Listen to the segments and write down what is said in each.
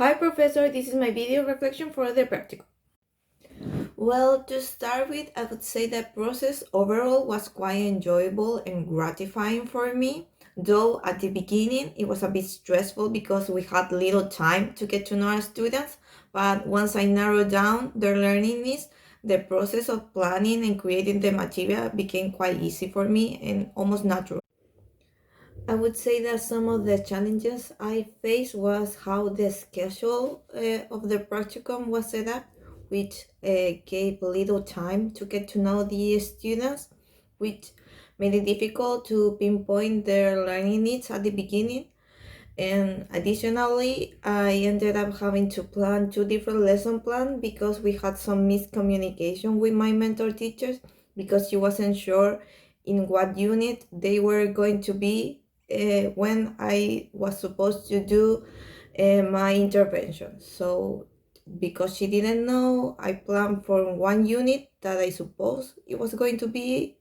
Hi Professor, this is my video reflection for the practical. Well, to start with, I would say the process overall was quite enjoyable and gratifying for me. Though at the beginning it was a bit stressful because we had little time to get to know our students, but once I narrowed down their learning needs, the process of planning and creating the material became quite easy for me and almost natural. I would say that some of the challenges I faced was how the schedule of the practicum was set up, which gave little time to get to know the students, which made it difficult to pinpoint their learning needs at the beginning. And additionally, I ended up having to plan two different lesson plans because we had some miscommunication with my mentor teachers because she wasn't sure in what unit they were going to be when I was supposed to do my intervention. So because she didn't know, I planned for one unit that I suppose it was going to be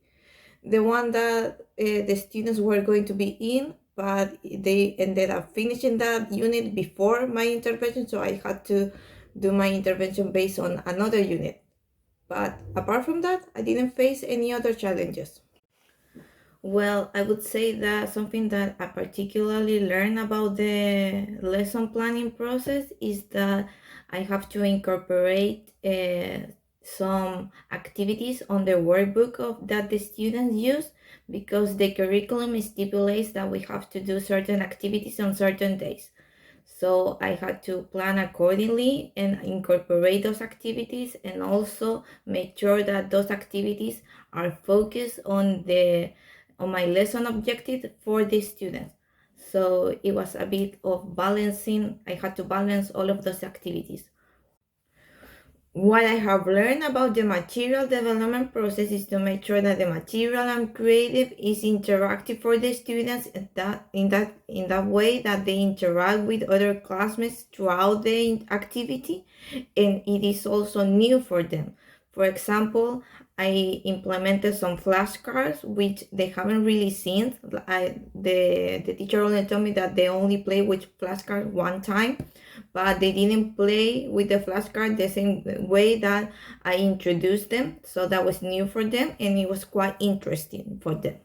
the one that the students were going to be in, but they ended up finishing that unit before my intervention, so I had to do my intervention based on another unit. But apart from that, I didn't face any other challenges. Well, I would say that something that I particularly learned about the lesson planning process is that I have to incorporate some activities on the workbook that the students use because the curriculum stipulates that we have to do certain activities on certain days. So I had to plan accordingly and incorporate those activities and also make sure that those activities are focused on my lesson objective for the students. So it was a bit of balancing. I had to balance all of those activities. What I have learned about the material development process is to make sure that the material I'm creative is interactive for the students and that in that way that they interact with other classmates throughout the activity, and it is also new for them. For example, I implemented some flashcards which they haven't really seen. The teacher only told me that they only play with flashcards one time, but they didn't play with the flashcard the same way that I introduced them. So that was new for them and it was quite interesting for them.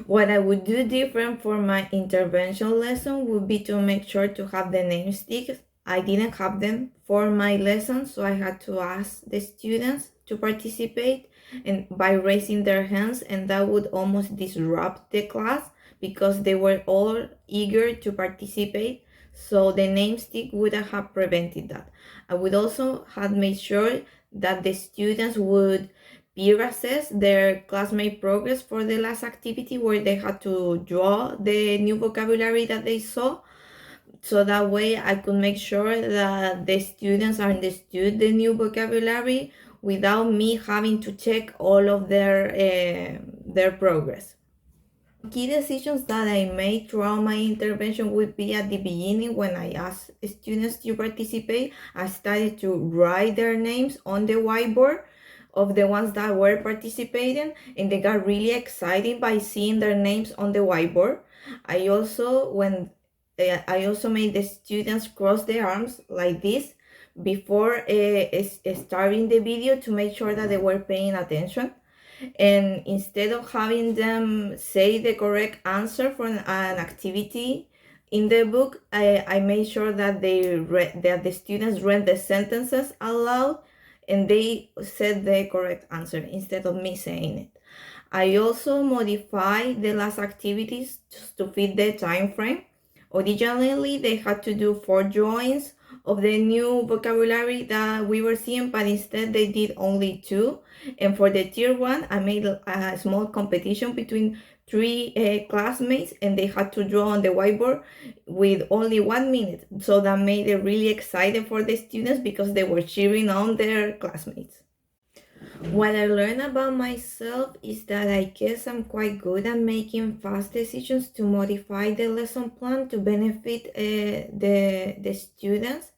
What I would do different for my intervention lesson would be to make sure to have the name sticks. I didn't have them for my lesson, so I had to ask the students to participate and by raising their hands, and that would almost disrupt the class because they were all eager to participate. So the name stick would have prevented that. I would also have made sure that the students would peer assess their classmate progress for the last activity where they had to draw the new vocabulary that they saw. So that way I could make sure that the students understood the new vocabulary without me having to check all of their progress. Key decisions that I made throughout my intervention would be at the beginning when I asked students to participate. I started to write their names on the whiteboard of the ones that were participating, and they got really excited by seeing their names on the whiteboard. I also made the students cross their arms like this before starting the video to make sure that they were paying attention. And instead of having them say the correct answer for an activity in the book, I made sure that the students read the sentences aloud and they said the correct answer instead of me saying it. I also modified the last activities to fit the time frame. Originally, they had to do 4 drawings of the new vocabulary that we were seeing, but instead they did only 2. And for the tier 1, I made a small competition between 3 classmates, and they had to draw on the whiteboard with only 1 minute. So that made it really exciting for the students because they were cheering on their classmates. What I learned about myself is that I guess I'm quite good at making fast decisions to modify the lesson plan to benefit the students.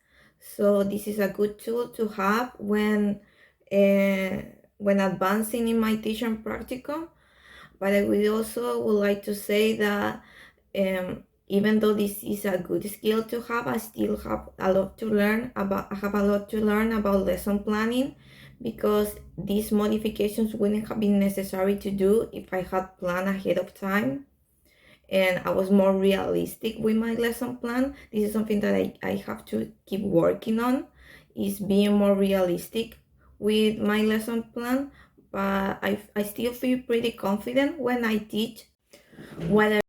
So this is a good tool to have when advancing in my teaching practicum. But I would also like to say that Even though this is a good skill to have, I still have a lot to learn about. I have a lot to learn about lesson planning, because these modifications wouldn't have been necessary to do if I had planned ahead of time and I was more realistic with my lesson plan. This is something that I have to keep working on, is being more realistic with my lesson plan. But I still feel pretty confident when I teach. Whether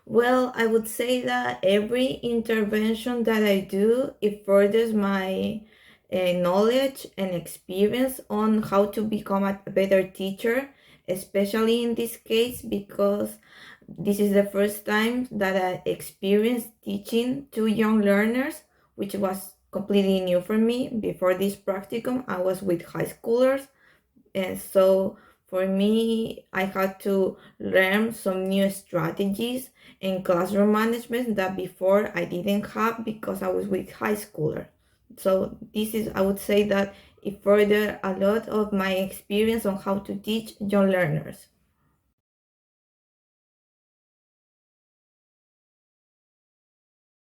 Well, I would say that every intervention that I do, it furthers my knowledge and experience on how to become a better teacher, especially in this case because this is the first time that I experienced teaching to young learners, which was completely new for me. Before this practicum, I was with high schoolers, and so for me, I had to learn some new strategies in classroom management that before I didn't have because I was with high schooler. So this is, I would say that it furthered a lot of my experience on how to teach young learners.